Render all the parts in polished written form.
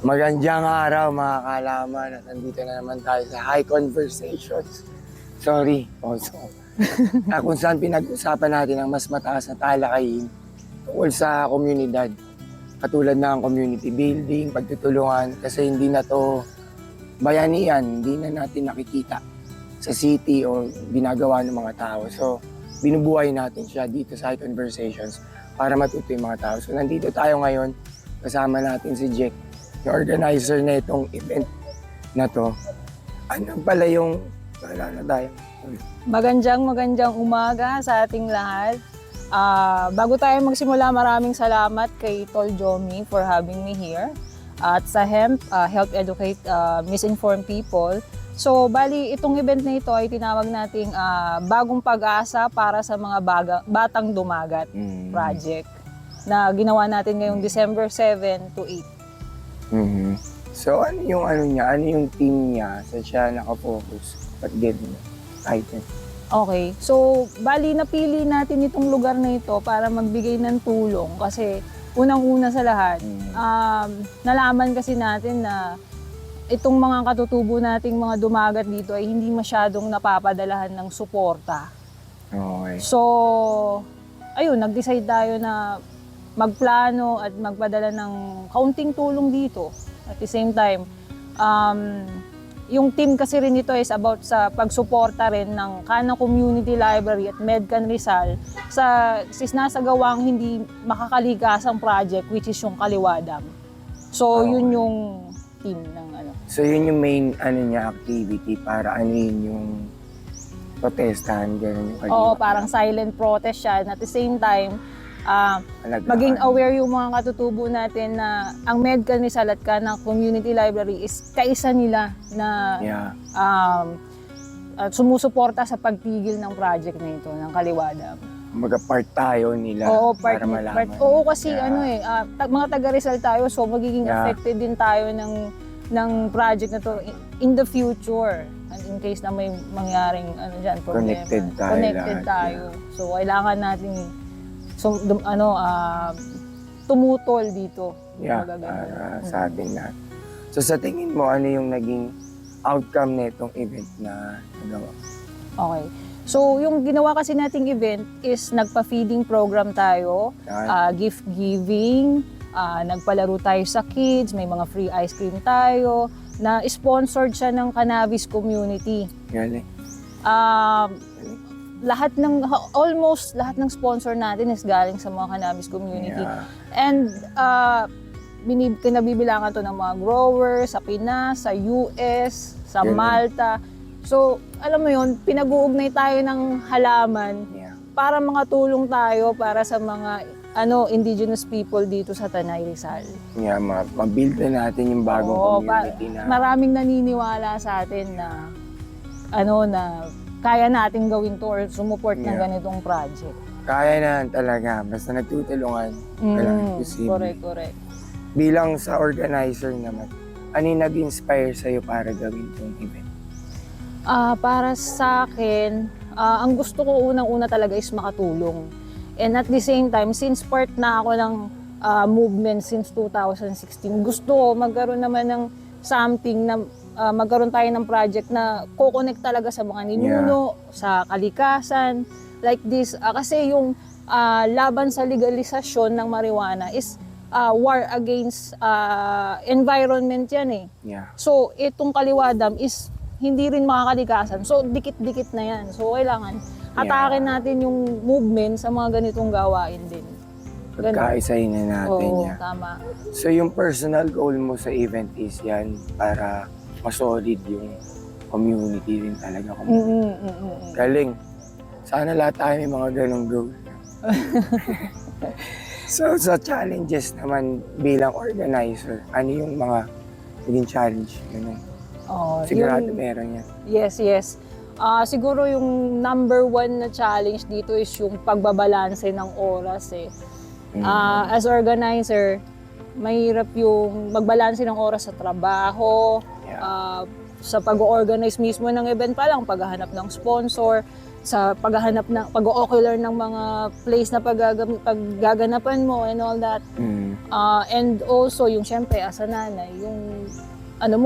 Magandang araw mga kalaman at nandito na naman tayo sa High Conversations. Sorry, also. Kung saan pinag-usapan natin ang mas mataas na talakayin tungkol sa komunidad. Katulad ng community building, pagtutulungan, kasi hindi na to bayanihan, hindi na natin nakikita sa city o ginagawa ng mga tao. So, binubuhay natin siya dito sa High Conversations para matuto yung mga tao. So, nandito tayo ngayon, kasama natin si Jack, yung organizer na itong event na to. Ano pala yung, wala na tayo. Magandang umaga sa ating lahat. Bago tayo magsimula, maraming salamat kay Tol Jomi for having me here. At sa HEMP, Help Educate Misinformed People. So, bali, itong event na ito ay tinawag nating Bagong Pag-asa para sa mga Batang Dumagat project na ginawa natin ngayong December 7 to 8. So, ano yung team niya? Saan siya nakafocus? Ba't ganun? Title. Okay. So, bali napili natin itong lugar na ito para magbigay ng tulong kasi unang-una sa lahat, nalaman kasi natin na itong mga katutubo nating mga dumagat dito ay hindi masyadong napapadalahan ng suporta. Okay. So, ayun, nag-decide tayo na magplano at magpadala ng kaunting tulong dito. At the same time, yung team kasi rin ito is about sa pagsuporta rin ng Kana Community Library at Medcan Rizal sa sinasagawang hindi makakaligtasang project which is yung Kaliwa Dam. So, yun yung team ng ano. So, yun yung main activity para yung protestahan, gano'n yung kaliwa. Oo, parang silent protest siya. And at the same time, maging aware yung mga katutubo natin na ang Medcan Rizal at Kana Community Library is kaisa nila na sumusuporta sa pagtigil ng project na ito, ng Kaliwa Dam. Mag-part tayo nila. Oo, para malaman. Oo, kasi mga taga Rizal tayo, so magiging affected din tayo ng project na to in the future. And in case na may mangyaring problema. Connected tayo. So kailangan natin tumutol dito. Para sa atin na. So sa tingin mo, ano yung naging outcome nitong event na nagawa? Okay. So yung ginawa kasi nating event is nagpa-feeding program tayo, gift giving, nagpalaro tayo sa kids, may mga free ice cream tayo, na sponsored siya ng cannabis community. Galing. Almost lahat ng sponsor natin is galing sa mga cannabis community. And kinabibilangan to ng mga growers sa Pinas, sa US, sa Malta. So, alam mo yun, pinag-uugnay tayo ng halaman para makatulong tayo para sa mga indigenous people dito sa Tanay Rizal. Ma-build na natin yung bagong community na. Maraming naniniwala sa atin na kaya natin gawin to or sumuport ng ganitong project. Kaya na talaga, basta nagtutulungan. Correct. Bilang sa organizer naman, ano yung nag-inspire sa'yo para gawin itong event? Para sa akin, ang gusto ko unang-una talaga is makatulong. And at the same time, since part na ako ng movement since 2016, gusto ko magkaroon naman ng something na magkaroon tayo ng project na ko-connect talaga sa mga ninuno, sa kalikasan, like this. Kasi yung laban sa legalisasyon ng marijuana is war against environment yan eh. So, itong Kaliwa Dam is hindi rin makakalikasan. So, dikit-dikit na yan. So, kailangan hatakin natin yung movement sa mga ganitong gawain din. Pagkaisahin na natin yan. Tama. So, yung personal goal mo sa event is yan para masolid yung community din talaga. Galing. Sana lahat tayo may mga ganong goal. So, sa challenges naman bilang organizer, ano yung mga naging challenge? Sigurado meron yan. Yes. Siguro yung number one na challenge dito is yung pagbabalanse ng oras eh. As organizer, mahirap yung magbalanse ng oras sa trabaho, sa pag-organize mismo ng event pa lang, paghahanap ng sponsor. sa pag-ocular ng mga place na paggaganapan mo and all that. And also, yung syempre, as a nanay, yung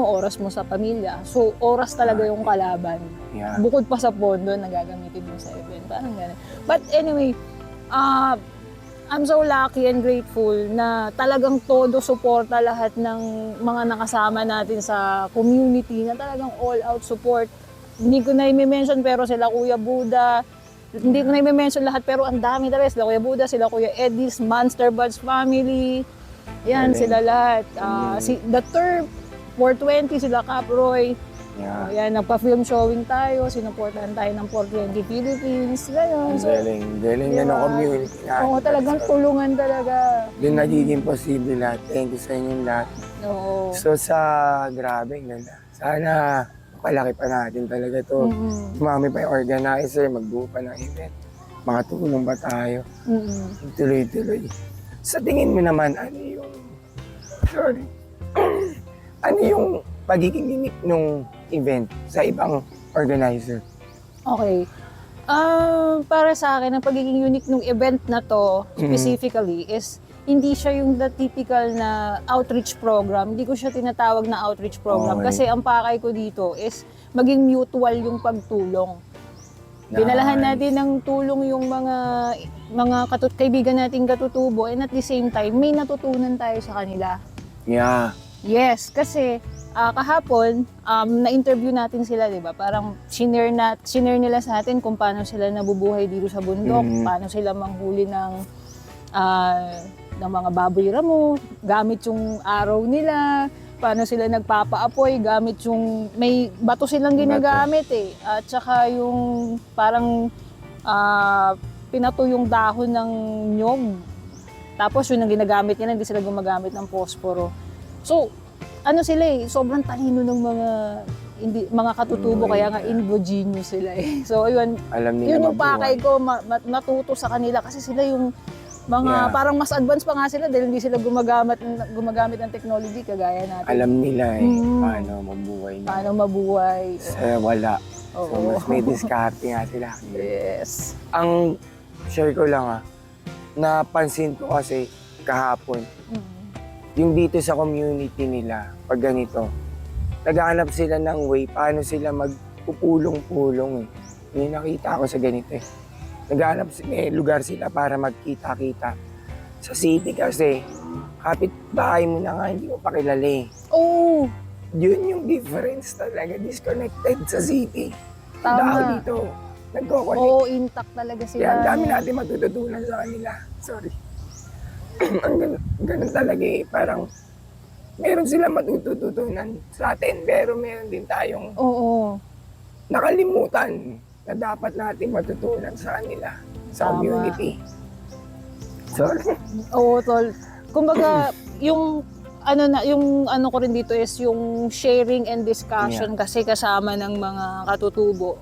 oras mo sa pamilya. So, oras talaga yung kalaban. Yeah. Bukod pa sa pondo na gagamitin mo sa event. Parang gano'n. But anyway, I'm so lucky and grateful na talagang todo suporta lahat ng mga nakasama natin sa community na talagang all-out support. Hindi ko na i-mention pero sila Kuya Buda, hindi ko na i-mention lahat pero ang dami talaga. Sila Kuya Buda, sila Kuya Eddie's, Monster Buds family, yan sila lahat. The Turf, 420, sila Caproy. Yeah. Yan, nagpa-film showing tayo, sinuportahan tayo ng 420 Philippines, gano'n. Ang galing na ng community natin. Oo, talagang tulungan talaga. Doon nagiging posible lahat. Thank you sa inyong lahat. Oo. So grabe, ganda. Sana palaki pa natin talaga to. Umami pa yung organizer, magbuo pa ng event. Makatulong ba tayo? Tuloy-tuloy. Sa tingin mo naman, ano yung pagiging unique nung event sa ibang organizer? Okay. Para sa akin, ang pagiging unique ng event na to, specifically, is hindi siya yung the typical na outreach program. Hindi ko siya tinatawag na outreach program. Okay. Kasi ang pakay ko dito is maging mutual yung pagtulong. Dinalahan natin ng tulong yung mga kaibigan nating katutubo, and at the same time, may natutunan tayo sa kanila. Yeah. Yes, kasi kahapon, na-interview natin sila, di ba? Parang shinare nila sa atin kung paano sila nabubuhay dito sa bundok, paano sila manghuli ng mga baboy ramo, gamit yung araw nila, paano sila nagpapaapoy, gamit yung, may bato silang ginagamit At saka yung parang pinato yung dahon ng nyog. Tapos yun ang ginagamit nila, hindi sila gumagamit ng posporo. So, sila sobrang talino ng mga katutubo, kaya nga ingenious sila So, yun, alam nila yun yung mabuhay. pakay ko, matuto sa kanila kasi sila yung parang mas advanced pa nga sila dahil hindi sila gumagamit ng technology kagaya natin. Alam nila paano mabuhay. Paano mabuhay. Sa wala. So, Oo. mas may diskarte nga sila. Yes. Ang share ko lang napansin ko kasi kahapon, yung dito sa community nila, pag ganito, naghahanap sila ng way paano sila magpupulong-pulong Yung nakita ko sa ganito Naghahanap may lugar sila para magkita-kita. Sa city kasi, kapit-bahay mo na nga, hindi mo pa kilala Oh, Yun yung difference talaga, disconnected sa city. Tama. Dahil dito, nagko-connect. oo, intact talaga sila. Kaya ang dami natin matututunan sa kanila. Sorry. Ganun talaga parang meron sila matututunan sa atin, pero meron din tayong Oo. nakalimutan na dapat natin matutunan sa kanila, sa Tama. community. Sorry. Oo, tol. Kumbaga, yung ano ko rin dito is yung sharing and discussion kasi kasama ng mga katutubo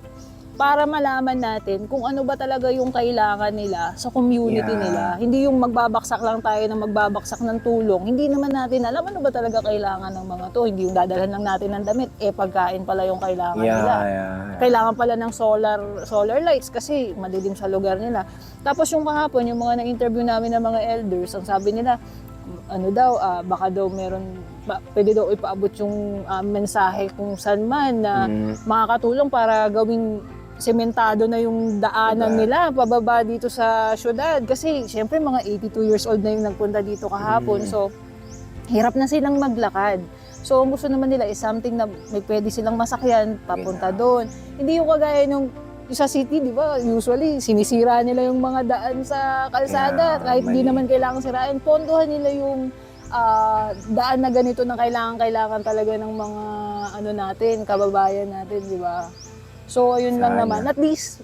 para malaman natin kung ano ba talaga yung kailangan nila sa community nila. Hindi yung magbabaksak lang tayo ng magbabaksak ng tulong. Hindi naman natin alam ano ba talaga kailangan ng mga to. Hindi yung dadalhan lang natin ng damit. Pagkain pala yung kailangan nila. Kailangan pala ng solar lights kasi madilim sa lugar nila. Tapos yung kahapon, yung mga na-interview namin ng mga elders, ang sabi nila, baka daw pwede daw ipaabot yung mensahe kung saan man na makakatulong para gawing sementado na yung daanan nila pababa dito sa syudad. Kasi syempre mga 82 years old na yung nagpunta dito kahapon. So, hirap na silang maglakad. So, ang gusto naman nila is something na may pwede silang masakyan papunta doon. Hindi yung kagaya nung sa city, di ba? Usually, sinisira nila yung mga daan sa kalsada. Kahit di naman kailangan sirain. Pondohan nila yung daan na ganito na kailangan talaga ng mga natin, kababayan natin, di ba? So, ayun lang naman. At least,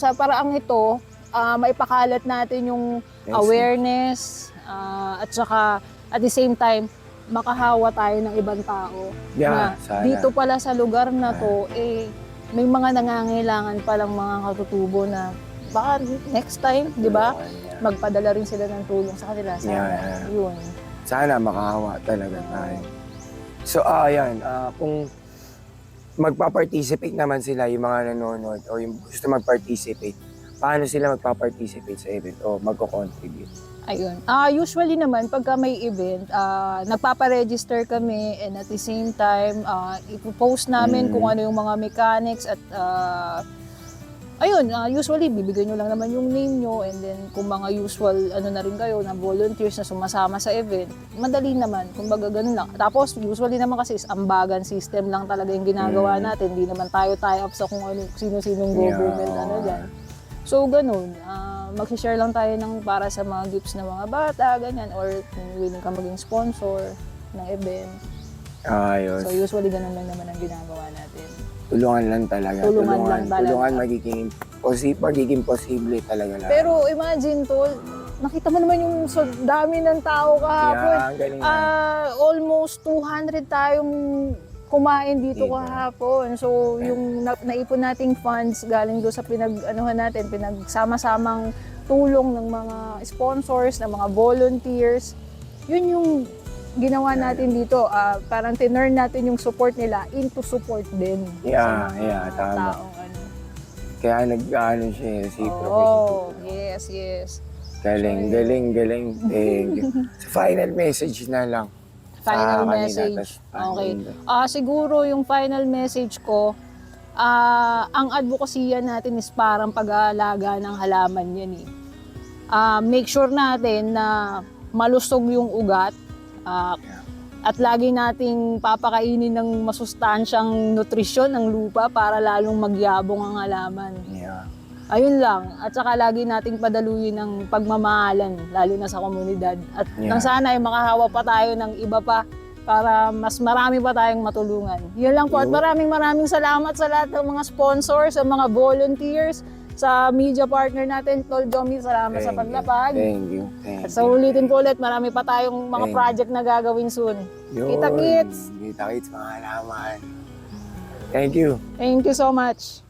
sa paraang ito, maipakalat natin yung awareness, at saka, at the same time, makahawa tayo ng ibang tao. Na dito pala sa lugar na to, may mga nangangailangan palang mga katutubo na baka next time, di ba? Magpadala rin sila ng tulong sa kanila. Sana, yun. Sana makahawa talaga tayo. So, ayan, kung magpa-participate naman sila, yung mga nanonood o yung gusto mag-participate, paano sila magpa-participate sa event o magko-contribute? Ayun. Usually naman, pagka may event, nagpaparegister kami and at the same time, ipopost namin kung ano yung mga mechanics at ayun, usually bibigyan nyo lang naman yung name nyo and then kung mga usual ano na rin kayo na volunteers na sumasama sa event, madali naman, kumbaga ganun lang. Tapos usually naman kasi is ambagan system lang talaga yung ginagawa natin, hindi naman tayo tie up sa kung ano, sino-sinong government ano dyan. So ganun, mag-share lang tayo ng para sa mga gifts ng mga bata, ganyan, or kung willing ka maging sponsor ng event. Ayos. So usually ganun lang naman ang ginagawa natin. Tulungan lang talaga. Tulungan lang talaga. Tulungan magiging posible talaga lang. Pero imagine, Tol, nakita mo naman yung dami ng tao kahapon. Yeah, galing na. Almost 200 tayong kumain dito kahapon. So, yung naipon nating funds galing doon sa pinagsama-samang tulong ng mga sponsors, ng mga volunteers. Yun yung ginawa natin dito. Parang tinurn natin yung support nila into support din. Yeah, sa mga tama. taong ano. Kaya nag-ano siya, reciprocal. Oh, yes. Galing. Thank you. Sa final message na lang. Final kanina, message. tas Okay. kanina. Siguro yung final message ko, ang advokasya natin is parang pag-aalaga ng halaman yan eh. Make sure natin na malusog yung ugat at lagi nating papakainin ng masustansyang nutrisyon ng lupa para lalong magyabong ang halaman. Yeah. Ayun lang. At saka lagi nating padaluyin ng pagmamahalan, lalo na sa komunidad. At nang sana ay makahawa pa tayo ng iba pa para mas marami pa tayong matulungan. Yun lang po. At maraming salamat sa lahat ng mga sponsors, sa mga volunteers, sa media partner natin, Tol Jomi, salamat sa paglapag. Thank you. At sa ulitin po ulit, marami pa tayong mga project na gagawin soon. Kita-kits! Kita-kits, mga halaman. Thank you. Thank you so much.